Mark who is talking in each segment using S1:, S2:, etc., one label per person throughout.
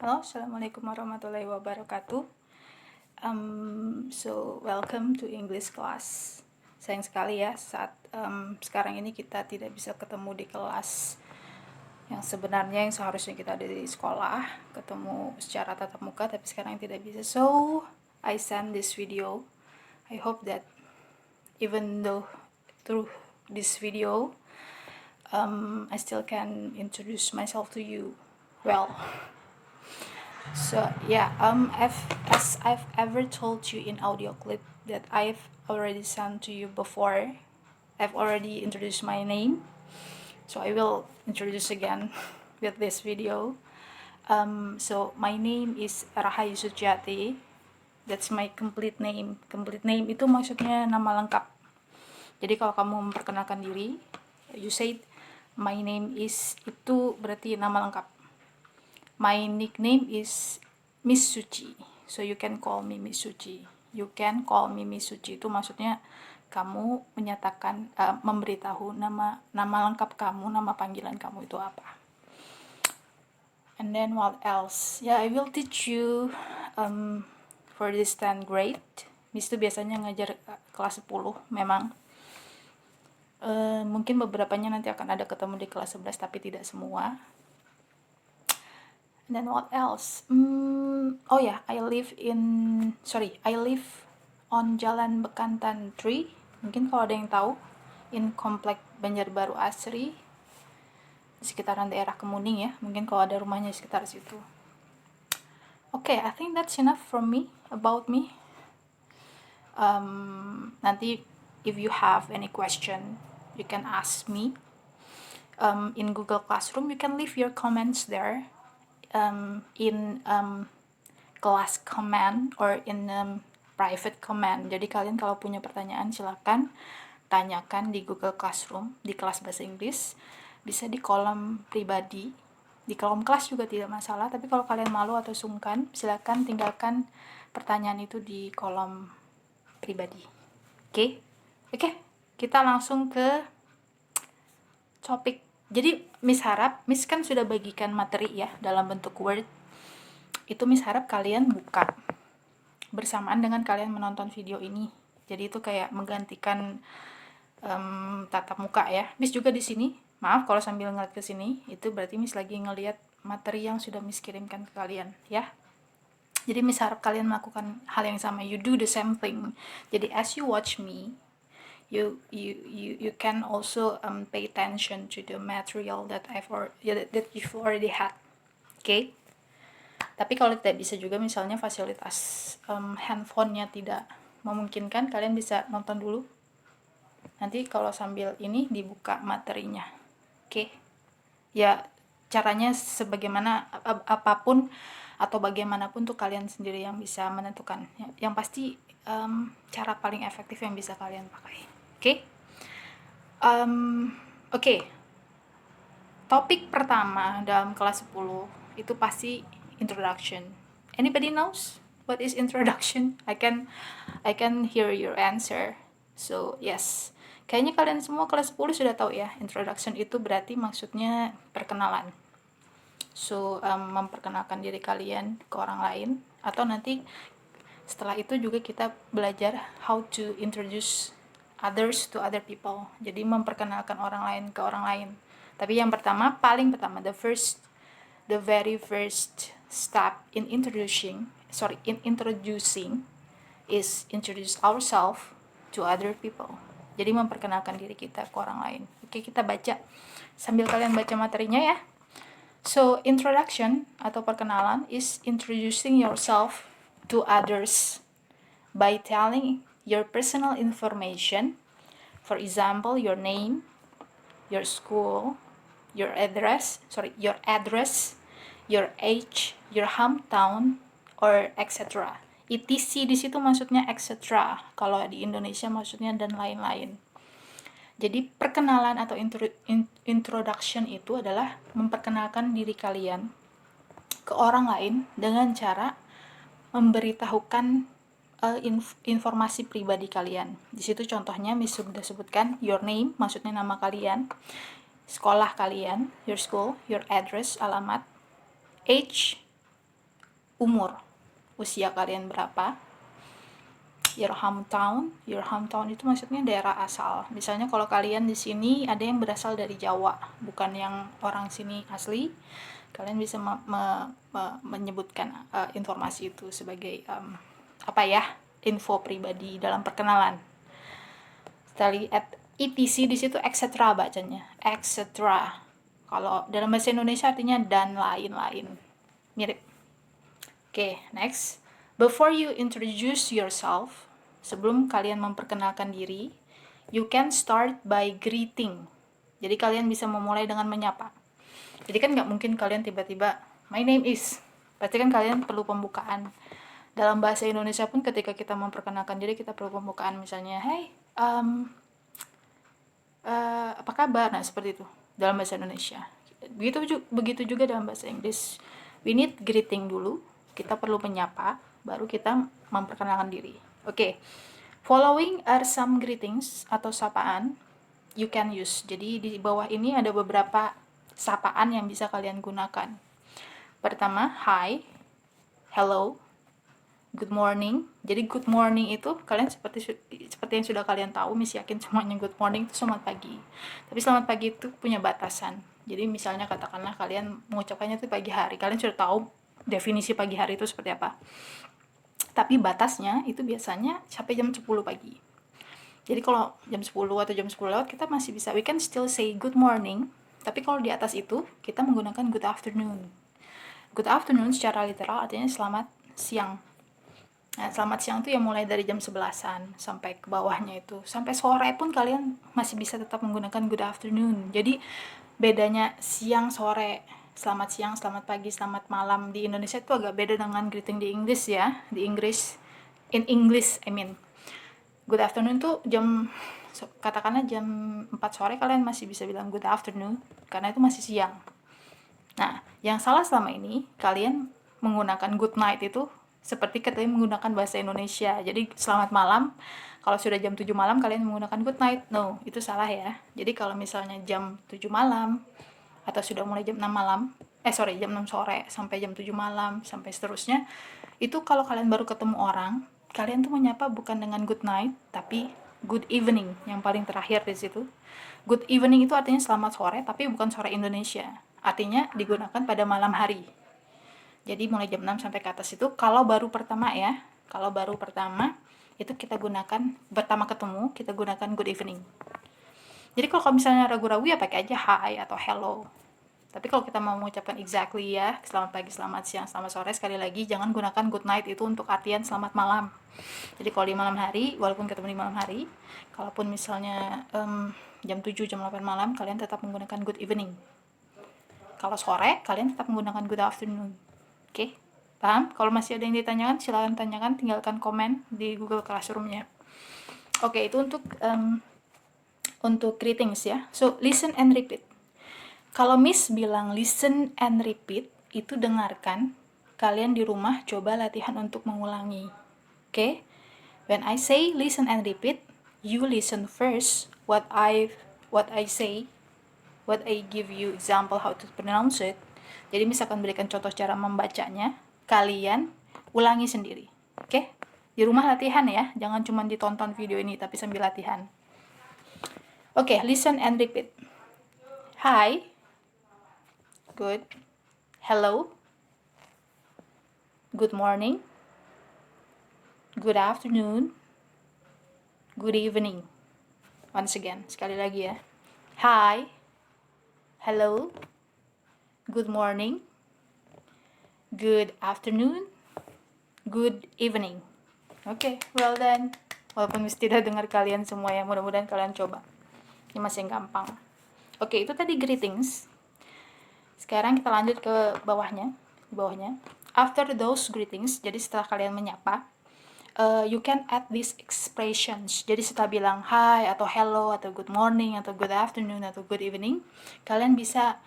S1: Halo, Assalamualaikum warahmatullahi wabarakatuh. So welcome to English class. Sayang sekali ya saat sekarang ini kita tidak bisa ketemu di kelas yang sebenarnya, yang seharusnya kita ada di sekolah, ketemu secara tatap muka, tapi sekarang tidak bisa. So I send this video. I hope that even though through this video, I still can introduce myself to you well. So yeah, as I've ever told you in audio clip that I've already sent to you before, I've already introduced my name. So I will introduce again with this video. So my name is Rahayu Sujati. That's my complete name. Complete name itu maksudnya nama lengkap. Jadi kalau kamu memperkenalkan diri, you say my name is, itu berarti nama lengkap. My nickname is Miss Suci, so you can call me Miss Suci. You can call me Miss Suci itu maksudnya kamu menyatakan, memberitahu nama lengkap kamu, nama panggilan kamu itu apa. And then what else? Yeah, I will teach you for this 10th grade. Miss itu biasanya ngajar kelas 10 memang. Mungkin beberapanya nanti akan ada ketemu di kelas 11 tapi tidak semua. And then what else? Oh yeah, I live on Jalan Bekantan 3. Mungkin kalau ada yang tahu, in Komplek Banjarbaru Asri, di sekitaran daerah Kemuning ya. Mungkin kalau ada rumahnya di sekitar situ. Okay, I think that's enough from me, about me. Nanti if you have any question, you can ask me. In Google Classroom, you can leave your comments there. In class comment or in private comment. Jadi kalian kalau punya pertanyaan silakan tanyakan di Google Classroom, di kelas bahasa Inggris, bisa di kolom pribadi, di kolom kelas juga tidak masalah, tapi kalau kalian malu atau sungkan, silakan tinggalkan pertanyaan itu di kolom pribadi. Oke? Kita langsung ke topik. Jadi Miss harap, Miss kan sudah bagikan materi ya dalam bentuk Word. Itu Miss harap kalian buka bersamaan dengan kalian menonton video ini. Jadi itu kayak menggantikan tatap muka ya. Miss juga di sini. Maaf kalau sambil ngeliat ke sini, itu berarti Miss lagi ngeliat materi yang sudah Miss kirimkan ke kalian ya. Jadi Miss harap kalian melakukan hal yang sama. You do the same thing. Jadi as you watch me, you can also pay attention to the material that you've already had. Okay? Tapi kalau tidak bisa juga, misalnya fasilitas handphonenya tidak memungkinkan, kalian bisa nonton dulu. Nanti kalau sambil ini dibuka materinya. Oke? Ya caranya sebagaimana apapun atau bagaimanapun tuh kalian sendiri yang bisa menentukan. Yang pasti cara paling efektif yang bisa kalian pakai. Oke. Topik pertama dalam kelas 10 itu pasti introduction. Anybody knows what is introduction? I can hear your answer. So, yes. Kayaknya kalian semua kelas 10 sudah tahu ya, introduction itu berarti maksudnya perkenalan. So, memperkenalkan diri kalian ke orang lain, atau nanti setelah itu juga kita belajar how to introduce others to other people. Jadi memperkenalkan orang lain ke orang lain. Tapi yang pertama, paling pertama, the very first step in introducing is introduce ourselves to other people. Jadi memperkenalkan diri kita ke orang lain. Oke, kita baca sambil kalian baca materinya ya. So, introduction atau perkenalan is introducing yourself to others by telling your personal information. For example, your name, your school, your address, your age, your hometown, or etc. etc. di situ maksudnya etc. Kalau di Indonesia maksudnya dan lain-lain. Jadi perkenalan atau introduction itu adalah memperkenalkan diri kalian ke orang lain dengan cara memberitahukan informasi pribadi kalian. Di situ contohnya Miss sudah sebutkan your name, maksudnya nama kalian, sekolah kalian, your school, your address, alamat, age, umur, usia kalian berapa. Your hometown itu maksudnya daerah asal. Misalnya kalau kalian di sini ada yang berasal dari Jawa, bukan yang orang sini asli, kalian bisa menyebutkan informasi itu sebagai info pribadi dalam perkenalan. Tadi at etc di situ etc bacanya, etc. Kalau dalam bahasa Indonesia artinya dan lain-lain, mirip. Oke, next. Before you introduce yourself, sebelum kalian memperkenalkan diri, you can start by greeting. Jadi kalian bisa memulai dengan menyapa. Jadi kan nggak mungkin kalian tiba-tiba, my name is. Pasti kan kalian perlu pembukaan. Dalam bahasa Indonesia pun ketika kita memperkenalkan diri, kita perlu pembukaan. Misalnya, hey, apa kabar? Nah, seperti itu dalam bahasa Indonesia. Begitu juga dalam bahasa Inggris. We need greeting dulu. Kita perlu menyapa, baru kita memperkenalkan diri. Oke. Following are some greetings atau sapaan you can use. Jadi di bawah ini ada beberapa sapaan yang bisa kalian gunakan. Pertama, hi, hello, good morning. Jadi good morning itu kalian seperti yang sudah kalian tahu, yakin semuanya good morning itu selamat pagi. Tapi selamat pagi itu punya batasan. Jadi misalnya katakanlah kalian mengucapkannya itu pagi hari, kalian sudah tahu definisi pagi hari itu seperti apa. Tapi batasnya itu biasanya sampai jam 10 pagi. Jadi kalau jam 10 atau jam 10 lewat kita masih bisa, we can still say good morning. Tapi kalau di atas itu kita menggunakan good afternoon. Good afternoon secara literal artinya selamat siang. Nah, selamat siang itu ya mulai dari jam 11-an sampai ke bawahnya itu. Sampai sore pun kalian masih bisa tetap menggunakan good afternoon. Jadi bedanya siang, sore, selamat siang, selamat pagi, selamat malam di Indonesia itu agak beda dengan greeting di Inggris ya. Di Inggris, in English I mean. Good afternoon tuh katakanlah jam 4 sore kalian masih bisa bilang good afternoon karena itu masih siang. Nah, yang salah selama ini kalian menggunakan good night itu seperti katanya menggunakan bahasa Indonesia. Jadi selamat malam, kalau sudah jam 7 malam kalian menggunakan good night. No, itu salah ya. Jadi kalau misalnya jam 7 malam atau sudah mulai jam 6 malam, jam 6 sore sampai jam 7 malam sampai seterusnya, itu kalau kalian baru ketemu orang, kalian tuh menyapa bukan dengan good night, tapi good evening yang paling terakhir di situ. Good evening itu artinya selamat sore, tapi bukan sore Indonesia. Artinya digunakan pada malam hari. Jadi mulai jam 6 sampai ke atas itu kalau baru pertama ya. Kalau baru pertama itu kita gunakan, pertama ketemu kita gunakan good evening. Jadi kalau misalnya ragu-ragu ya pakai aja hi atau hello. Tapi kalau kita mau mengucapkan exactly ya, selamat pagi, selamat siang, selamat sore, sekali lagi jangan gunakan good night itu untuk artian selamat malam. Jadi kalau di malam hari, walaupun ketemu di malam hari, kalaupun misalnya jam 7, jam 8 malam, kalian tetap menggunakan good evening. Kalau sore, kalian tetap menggunakan good afternoon. Oke, paham? Kalau masih ada yang ditanyakan, silakan tanyakan, tinggalkan komen di Google Classroom-nya. Oke, itu untuk greetings ya. So, listen and repeat. Kalau Miss bilang listen and repeat, itu dengarkan. Kalian di rumah coba latihan untuk mengulangi. Oke? When I say listen and repeat, you listen first what I say, what I give you example how to pronounce it. Jadi misalkan berikan contoh cara membacanya, kalian ulangi sendiri. Oke? Di rumah latihan ya, jangan cuma ditonton video ini tapi sambil latihan. Oke, listen and repeat. Hi. Good. Hello. Good morning. Good afternoon. Good evening. Once again, sekali lagi ya. Hi. Hello. Good morning. Good afternoon. Good evening. Oke, well done. Walaupun mesti tidak dengar kalian semua ya, mudah-mudahan kalian coba. Ini masih yang gampang. Oke, itu tadi greetings. Sekarang kita lanjut ke bawahnya. Di bawahnya. After those greetings, jadi setelah kalian menyapa, you can add these expressions. Jadi setelah bilang hi atau hello atau good morning atau good afternoon atau good evening, kalian bisa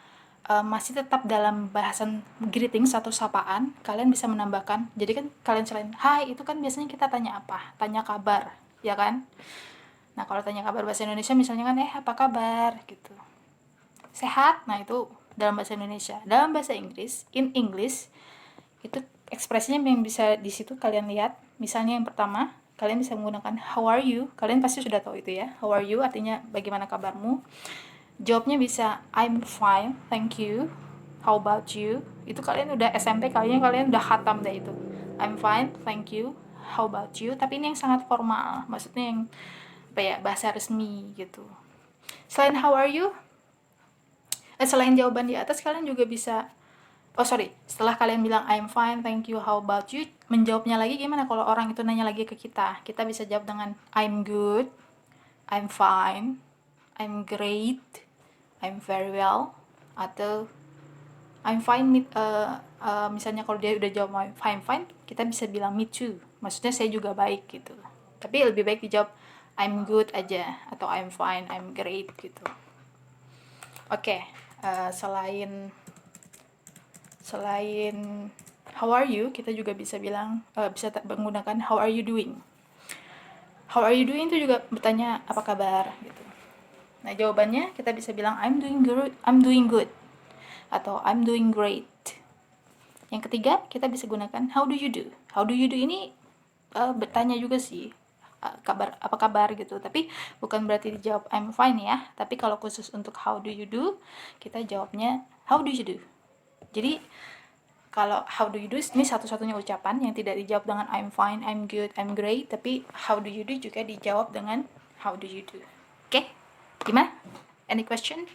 S1: masih tetap dalam bahasan greetings atau sapaan, kalian bisa menambahkan. Jadi kan kalian selain hi itu kan biasanya kita tanya apa? Tanya kabar, ya kan? Nah, kalau tanya kabar bahasa Indonesia misalnya kan apa kabar gitu. Sehat. Nah, itu dalam bahasa Indonesia. Dalam bahasa Inggris, in English itu ekspresinya yang bisa di situ kalian lihat. Misalnya yang pertama, kalian bisa menggunakan how are you. Kalian pasti sudah tahu itu ya. How are you artinya bagaimana kabarmu. Jawabnya bisa I'm fine, thank you. How about you? Itu kalian udah SMP, kalian udah khatam deh itu. I'm fine, thank you. How about you? Tapi ini yang sangat formal, maksudnya yang apa ya, bahasa resmi gitu. Selain how are you, selain jawaban di atas, kalian juga bisa setelah kalian bilang I'm fine, thank you, how about you, menjawabnya lagi gimana kalau orang itu nanya lagi ke kita. Kita bisa jawab dengan I'm good, I'm fine, I'm great, I'm very well, atau I'm fine, misalnya kalau dia udah jawab I'm fine, kita bisa bilang me too. Maksudnya saya juga baik gitu. Tapi lebih baik dijawab I'm good aja, atau I'm fine, I'm great gitu. Oke, selain how are you, kita juga bisa bilang, bisa menggunakan how are you doing. How are you doing itu juga bertanya apa kabar gitu. Nah, jawabannya kita bisa bilang I'm doing good atau I'm doing great. Yang ketiga, kita bisa gunakan how do you do. How do you do ini bertanya juga sih, apa kabar gitu. Tapi bukan berarti dijawab I'm fine ya. Tapi kalau khusus untuk how do you do, kita jawabnya how do you do. Jadi kalau how do you do ini satu-satunya ucapan yang tidak dijawab dengan I'm fine, I'm good, I'm great, tapi how do you do juga dijawab dengan how do you do. Oke? Gimana? Any question?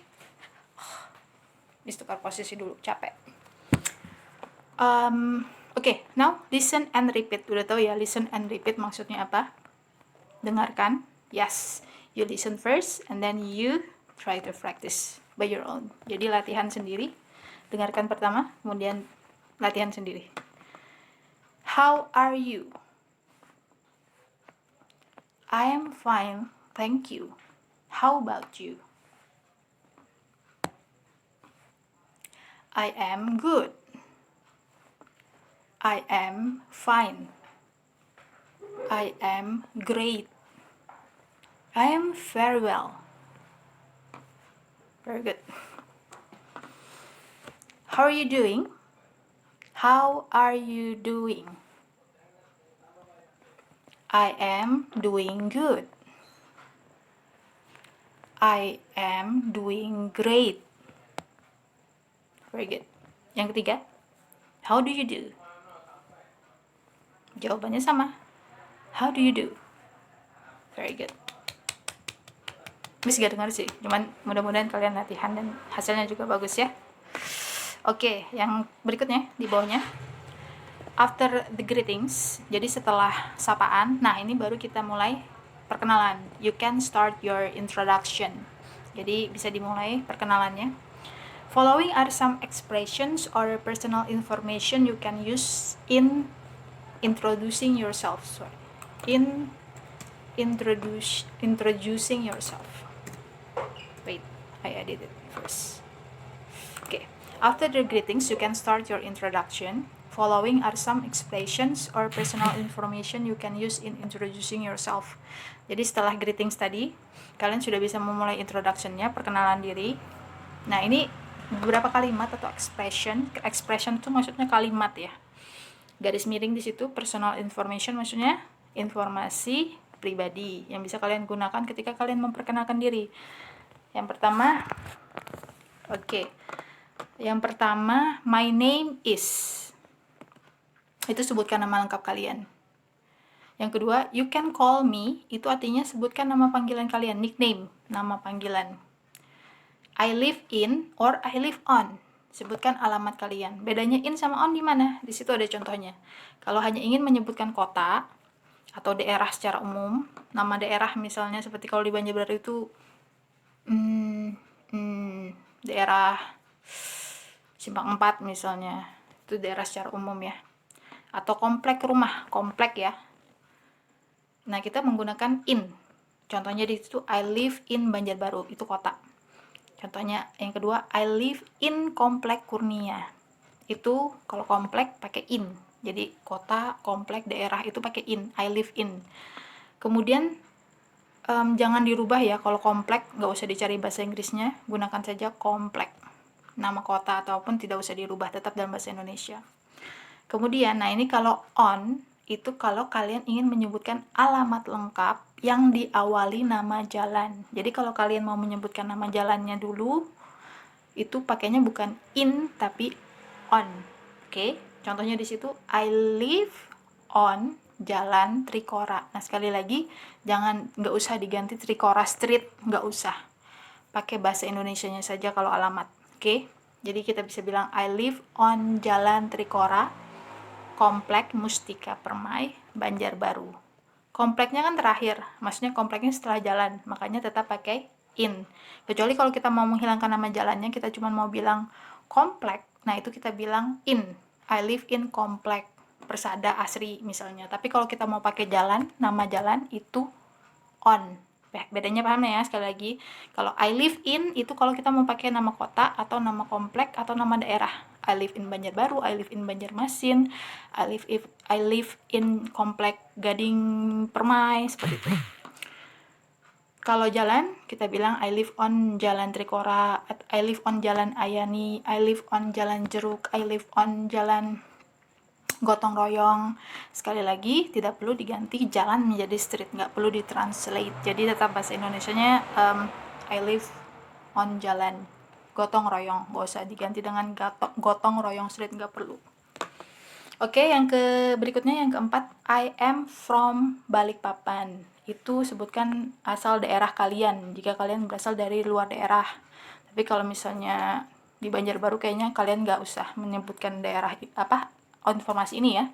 S1: Tukar posisi dulu, capek. Oke, now listen and repeat. Udah tahu ya listen and repeat maksudnya apa? Dengarkan. Yes, you listen first and then you try to practice by your own. Jadi latihan sendiri. Dengarkan pertama, kemudian latihan sendiri. How are you? I am fine, thank you. How about you? I am good. I am fine. I am great. I am very well. Very good. How are you doing? How are you doing? I am doing good. I am doing great. Very good. Yang ketiga, how do you do? Jawabannya sama. How do you do? Very good. Miss gak dengar sih, cuman mudah-mudahan kalian latihan dan hasilnya juga bagus ya. Oke, yang berikutnya di bawahnya. After the greetings, jadi setelah sapaan, nah ini baru kita mulai perkenalan. You can start your introduction. Jadi bisa dimulai perkenalannya. Following are some expressions or personal information you can use in introducing yourself. Introducing yourself. Wait, I edit it first. Okay. After the greetings, you can start your introduction. Following are some expressions or personal information you can use in introducing yourself. Jadi setelah greetings tadi, kalian sudah bisa memulai introduction-nya, perkenalan diri. Nah, ini beberapa kalimat atau expression. Expression itu maksudnya kalimat ya. Garis miring di situ, personal information maksudnya informasi pribadi yang bisa kalian gunakan ketika kalian memperkenalkan diri. Yang pertama, Yang pertama, my name is. Itu sebutkan nama lengkap kalian. Yang kedua, you can call me. Itu artinya sebutkan nama panggilan kalian, nickname, nama panggilan. I live in or I live on. Sebutkan alamat kalian. Bedanya in sama on di mana? Di situ ada contohnya. Kalau hanya ingin menyebutkan kota atau daerah secara umum, nama daerah misalnya seperti kalau di Banjarbaru itu daerah Simpang 4 misalnya, itu daerah secara umum ya. Atau komplek rumah, komplek ya. Nah, kita menggunakan in. Contohnya di situ I live in Banjarbaru, itu kota. Contohnya yang kedua, I live in Komplek Kurnia. Itu kalau komplek pakai in. Jadi kota, komplek, daerah itu pakai in. I live in. Kemudian jangan dirubah ya, kalau komplek nggak usah dicari bahasa Inggrisnya, gunakan saja komplek. Nama kota ataupun tidak usah dirubah, tetap dalam bahasa Indonesia. Kemudian, nah ini kalau on, itu kalau kalian ingin menyebutkan alamat lengkap yang diawali nama jalan. Jadi kalau kalian mau menyebutkan nama jalannya dulu, itu pakainya bukan in, tapi on. Oke, contohnya di situ, I live on Jalan Trikora. Nah, sekali lagi, nggak usah diganti Trikora Street, nggak usah. Pakai bahasa Indonesianya saja kalau alamat. Oke, jadi kita bisa bilang, I live on Jalan Trikora, Komplek Mustika Permai, Banjarbaru. Kompleknya kan terakhir, maksudnya kompleknya setelah jalan, makanya tetap pakai in. Kecuali kalau kita mau menghilangkan nama jalannya, kita cuma mau bilang komplek, nah itu kita bilang in. I live in komplek Persada Asri misalnya. Tapi kalau kita mau pakai jalan, nama jalan itu on. Bedanya paham ya? Sekali lagi, kalau I live in itu kalau kita mau pakai nama kota atau nama komplek atau nama daerah. I live in Banjarbaru, I live in Banjarmasin, I live in komplek Gading Permai, seperti itu. Kalau jalan, kita bilang I live on Jalan Trikora, I live on Jalan Ayani, I live on Jalan Jeruk, I live on Jalan Gotong Royong. Sekali lagi, tidak perlu diganti jalan menjadi street, nggak perlu ditranslate. Jadi tetap bahasa Indonesianya I live on Jalan Gotong Royong, nggak usah diganti dengan Gotong Royong Street, nggak perlu. Oke, yang berikutnya yang keempat, I am from Balikpapan. Itu sebutkan asal daerah kalian, jika kalian berasal dari luar daerah. Tapi kalau misalnya di Banjarbaru kayaknya kalian nggak usah menyebutkan daerah informasi ini ya.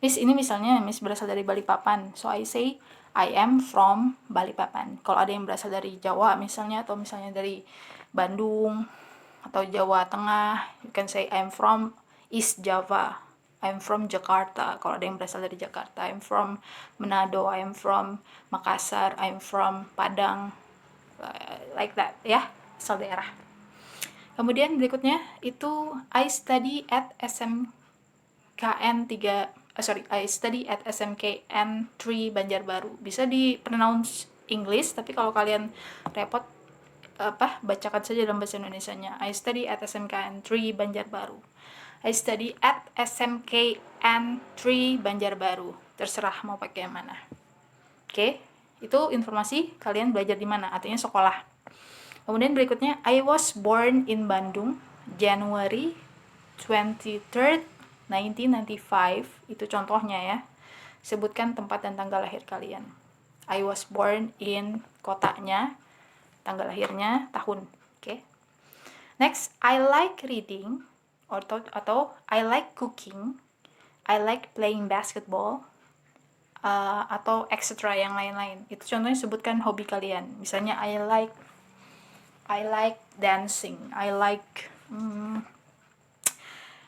S1: Miss, ini misalnya Miss berasal dari Balikpapan, so I say I am from Balikpapan. Kalau ada yang berasal dari Jawa misalnya, atau misalnya dari Bandung atau Jawa Tengah, you can say I am from East Java, I am from Jakarta. Kalau ada yang berasal dari Jakarta, I am from Manado, I am from Makassar, I am from Padang, like that ya, asal daerah. Kemudian berikutnya itu I study at I study at SMKN 3 Banjarbaru. Bisa di pronounce English, tapi kalau kalian repot bacakan saja dalam bahasa Indonesianya. I study at SMKN 3 Banjarbaru. I study at SMKN 3 Banjarbaru. Terserah mau pakai yang mana. Oke, itu informasi kalian belajar di mana, artinya sekolah. Kemudian berikutnya, I was born in Bandung, January 23rd, 1995. Itu contohnya ya. Sebutkan tempat dan tanggal lahir kalian. I was born in kotanya, tanggal lahirnya, tahun. Oke. Next, I like reading atau I like cooking, I like playing basketball, atau etc. yang lain-lain. Itu contohnya sebutkan hobi kalian. Misalnya I like dancing, I like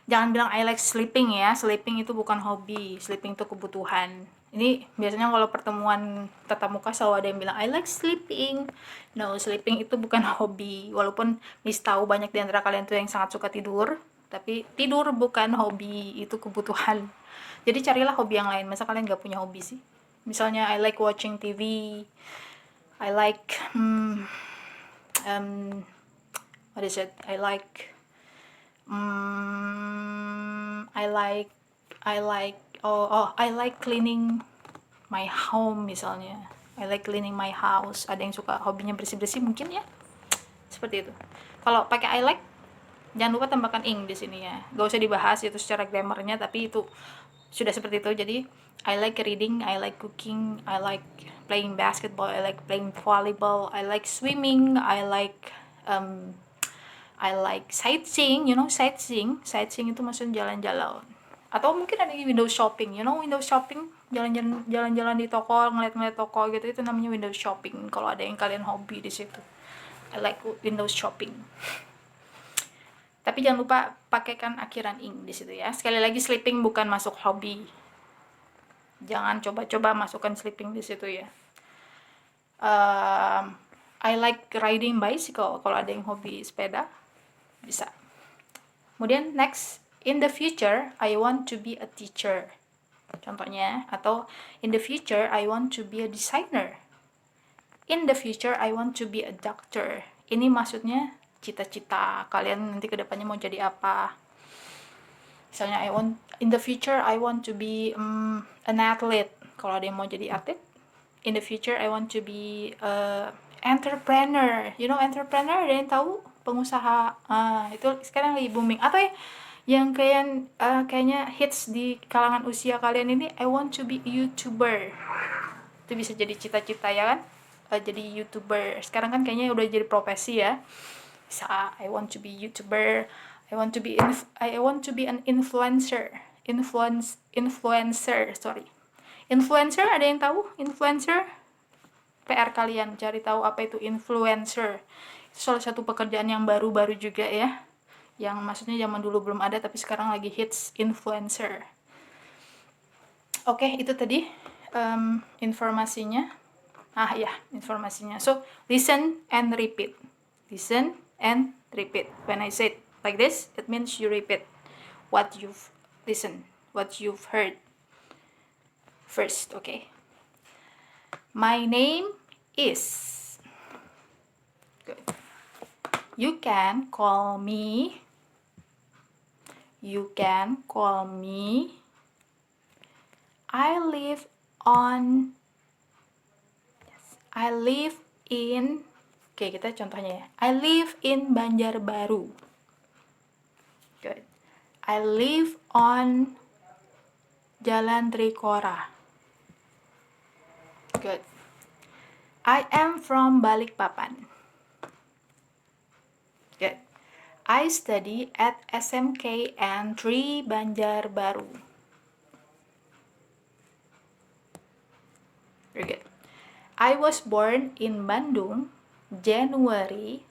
S1: jangan bilang I like sleeping ya. Sleeping itu bukan hobi, sleeping itu kebutuhan. Ini biasanya kalau pertemuan tatap muka selalu ada yang bilang I like sleeping. No, sleeping itu bukan hobi. Walaupun Miss tahu banyak di antara kalian tuh yang sangat suka tidur, tapi tidur bukan hobi, itu kebutuhan. Jadi carilah hobi yang lain. Masa kalian gak punya hobi sih? Misalnya I like watching TV, I like what is it? I like I like cleaning my home misalnya. I like cleaning my house. Ada yang suka hobinya bersih-bersih mungkin ya. Seperti itu. Kalau pakai I like, jangan lupa tambahkan ing di sini ya. Gak usah dibahas itu secara grammarnya, tapi itu sudah seperti itu. Jadi I like reading, I like cooking, I like playing basketball, I like playing volleyball, I like swimming, I like sightseeing, sightseeing itu maksudnya jalan-jalan. Atau mungkin ada window shopping, window shopping, jalan-jalan di toko, ngeliat-ngeliat toko gitu, itu namanya window shopping. Kalau ada yang kalian hobi di situ, I like window shopping. Tapi jangan lupa pakaikan akhiran ing di situ ya. Sekali lagi, sleeping bukan masuk hobi. Jangan coba-coba masukkan sleeping di situ ya. I like riding bicycle. Kalau ada yang hobi sepeda, bisa. Kemudian next, in the future I want to be a teacher. Contohnya, atau in the future I want to be a designer. In the future I want to be a doctor. Ini maksudnya cita-cita kalian nanti kedepannya mau jadi apa. Misalnya in the future I want to be an athlete. Kalau ada yang mau jadi atlet, in the future I want to be entrepreneur. You know entrepreneur, ada yang tahu? Pengusaha. Itu sekarang lagi booming. Atau ya yang kayaknya hits di kalangan usia kalian ini, I want to be YouTuber. Itu bisa jadi cita-cita ya kan? Jadi YouTuber. Sekarang kan kayaknya udah jadi profesi ya. Bisa, I want to be YouTuber. I want to be an influencer. Sorry. Influencer, ada yang tahu? Influencer? PR kalian cari tahu apa itu influencer. Itu salah satu pekerjaan yang baru-baru juga ya. Yang maksudnya zaman dulu belum ada tapi sekarang lagi hits, influencer. Oke, itu tadi informasinya. Informasinya. So, listen and repeat. Listen and repeat. When I say it like this, it means you repeat what you've listened, what you've heard first, okay? My name is. Good. You can call me. I live in. Oke, kita contohnya ya. I live in Banjarbaru. Good. I live on Jalan Trikora. Good. I am from Balikpapan. Good. I study at SMKN 3 Banjarbaru. Very good. I was born in Bandung, January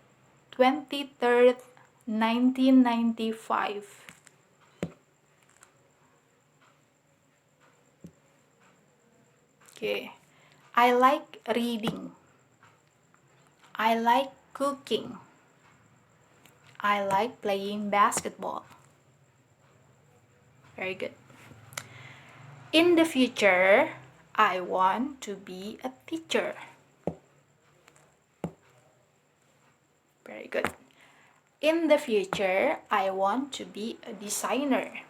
S1: 23rd, 1995. Okay. I like reading. I like cooking. I like playing basketball. Very good. In the future, I want to be a teacher. Very good. In the future, I want to be a designer.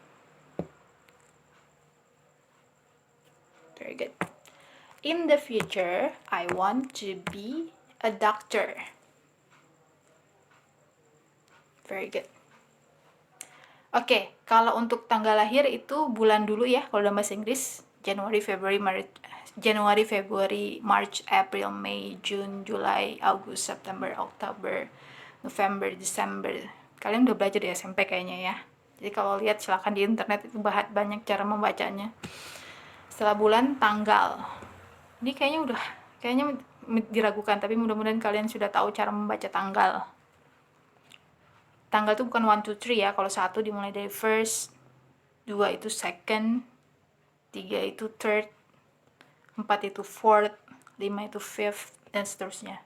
S1: Very good. In the future, I want to be a doctor. Very good. Oke, kalau untuk tanggal lahir itu bulan dulu ya, kalau dalam bahasa Inggris. January, February, March, April, May, June, July, August, September, October, November, December. Kalian udah belajar di SMP kayaknya ya. Jadi kalau lihat silakan di internet, itu banyak cara membacanya. Setelah bulan, tanggal. Ini kayaknya diragukan, tapi mudah-mudahan kalian sudah tahu cara membaca tanggal. Tanggal itu bukan 1, 2, 3 ya. Kalau 1 dimulai dari first, 2 itu second, 3 itu third, 4 itu fourth, 5 itu fifth, dan seterusnya.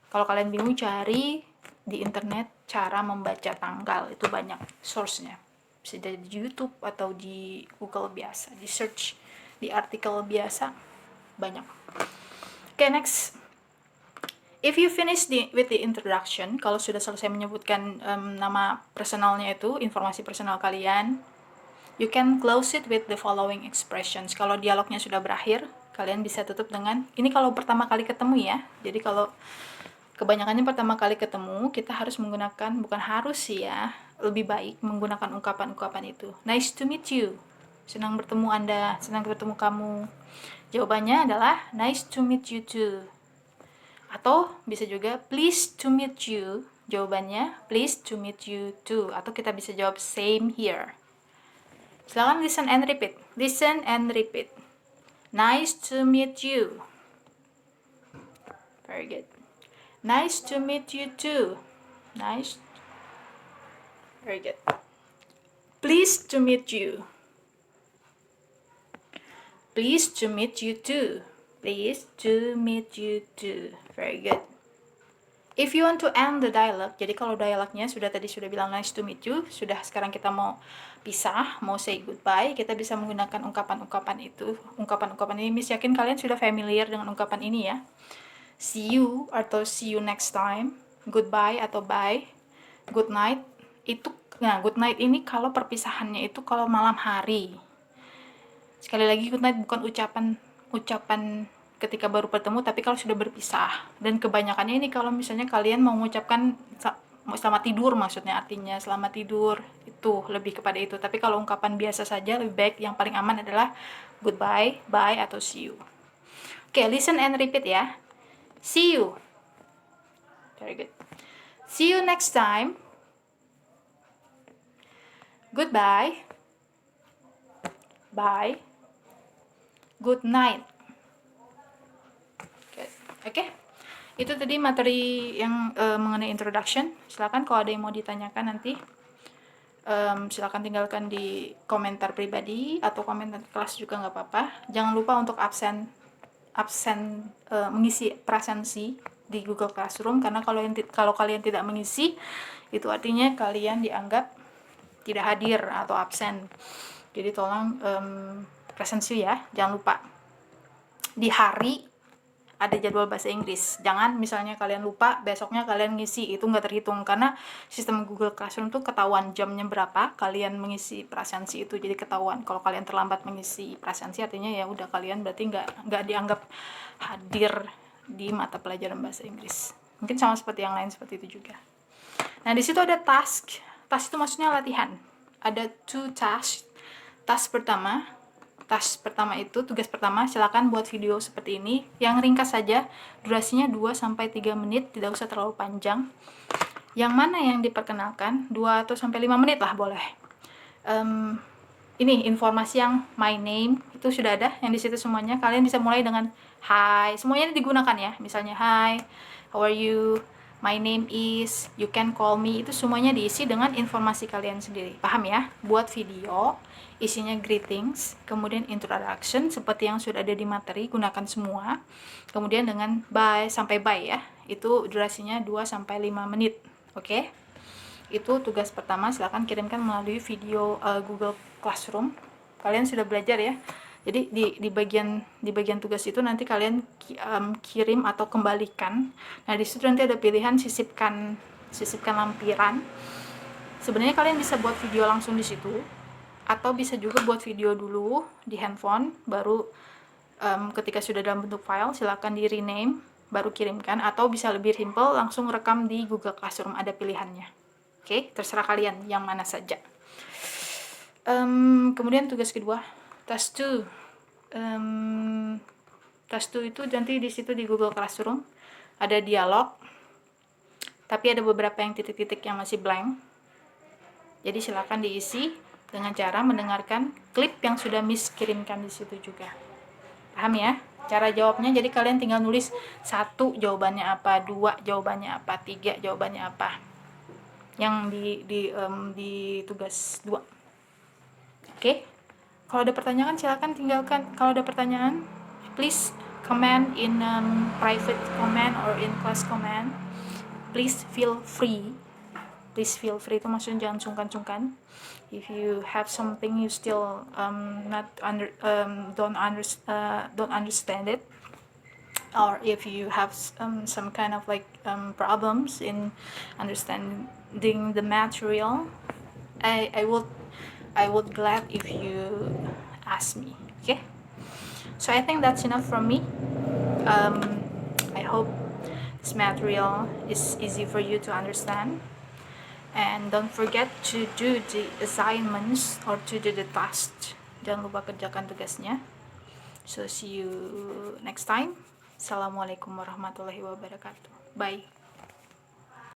S1: Kalau kalian bingung, cari di internet cara membaca tanggal. Itu banyak source-nya. Bisa dari YouTube atau di Google biasa. Di search, di artikel biasa, banyak. Okay, next. If you finish with the introduction, kalau sudah selesai menyebutkan nama personalnya itu, informasi personal kalian, you can close it with the following expressions. Kalau dialognya sudah berakhir, kalian bisa tutup dengan, ini kalau pertama kali ketemu ya. Jadi kalau kebanyakannya pertama kali ketemu, kita harus menggunakan, bukan harus sih ya, lebih baik menggunakan ungkapan-ungkapan itu. Nice to meet you. Senang bertemu Anda, senang bertemu kamu. Jawabannya adalah nice to meet you too. Atau bisa juga pleased to meet you. Jawabannya pleased to meet you too. Atau kita bisa jawab same here. Silakan listen and repeat. Listen and repeat. Nice to meet you. Very good. Nice to meet you too. Nice. Very good. Pleased to meet you. Pleased to meet you too. Pleased to meet you too. Very good. If you want to end the dialogue, jadi kalau dialognya sudah bilang nice to meet you, sudah sekarang kita mau pisah, mau say goodbye, kita bisa menggunakan ungkapan-ungkapan itu. Ungkapan-ungkapan ini, Miss yakin kalian sudah familiar dengan ungkapan ini ya. See you atau see you next time, goodbye atau bye, good night, itu Nah, good night ini kalau perpisahannya itu kalau malam hari. Sekali lagi, good night bukan ucapan ketika baru bertemu, tapi kalau sudah berpisah. Dan kebanyakannya ini kalau misalnya kalian mau mengucapkan selamat tidur, maksudnya artinya selamat tidur, itu lebih kepada itu. Tapi kalau ungkapan biasa saja, lebih baik yang paling aman adalah goodbye, bye, atau see you. Oke, listen and repeat ya. See you. Very good. See you next time. Goodbye. Bye. Good night. Oke. Itu tadi materi yang mengenai introduction. Silakan kalau ada yang mau ditanyakan nanti silakan tinggalkan di komentar pribadi atau komentar kelas juga nggak apa-apa. Jangan lupa untuk absen mengisi presensi di Google Classroom, karena kalau kalian tidak mengisi itu artinya kalian dianggap tidak hadir atau absen. Jadi tolong presensi ya, jangan lupa. Di hari ada jadwal bahasa Inggris. Jangan misalnya kalian lupa, besoknya kalian ngisi, itu nggak terhitung. Karena sistem Google Classroom tuh ketahuan jamnya berapa kalian mengisi presensi itu, jadi ketahuan. Kalau kalian terlambat mengisi presensi, artinya ya udah kalian berarti nggak dianggap hadir di mata pelajaran bahasa Inggris. Mungkin sama seperti yang lain seperti itu juga. Nah, di situ ada task. Task itu maksudnya latihan. Ada 2 task. Task pertama itu, tugas pertama, silakan buat video seperti ini, yang ringkas saja, durasinya 2-3 menit, tidak usah terlalu panjang. Yang mana yang diperkenalkan, 2 atau sampai 5 menit lah boleh. Ini informasi yang my name, itu sudah ada, yang di situ semuanya. Kalian bisa mulai dengan hi, semuanya digunakan ya, misalnya hi, how are you, my name is, you can call me, itu semuanya diisi dengan informasi kalian sendiri. Paham ya? Buat video, isinya greetings, kemudian introduction seperti yang sudah ada di materi, gunakan semua. Kemudian dengan bye sampai bye ya. Itu durasinya 2-5 menit. Oke? Itu tugas pertama, silakan kirimkan melalui video Google Classroom. Kalian sudah belajar ya. Jadi di bagian tugas itu nanti kalian kirim atau kembalikan. Nah, di situ nanti ada pilihan sisipkan lampiran. Sebenarnya kalian bisa buat video langsung di situ, atau bisa juga buat video dulu di handphone, baru ketika sudah dalam bentuk file silakan di rename, baru kirimkan, atau bisa lebih simple langsung rekam di Google Classroom, ada pilihannya. Oke, terserah kalian yang mana saja. Kemudian tugas kedua, task 2. Task 2 itu nanti di situ di Google Classroom ada dialog, tapi ada beberapa yang titik-titik yang masih blank. Jadi silakan diisi dengan cara mendengarkan klip yang sudah Miss kirimkan di situ juga. Paham ya? Cara jawabnya, jadi kalian tinggal nulis 1 jawabannya apa, 2 jawabannya apa, 3 jawabannya apa. Yang di tugas 2. Oke? Kalau ada pertanyaan silakan tinggalkan. Kalau ada pertanyaan, please comment in private comment or in class comment. Please feel free itu maksudnya jangan sungkan-sungkan. If you have something you still don't understand it, or if you have some kind of like problems in understanding the material, I would glad if you ask me. Okay, so I think that's enough from me. I hope this material is easy for you to understand. And don't forget to do the assignments or to do the tasks. Jangan lupa kerjakan tugasnya. So see you next time. Assalamualaikum warahmatullahi wabarakatuh. Bye.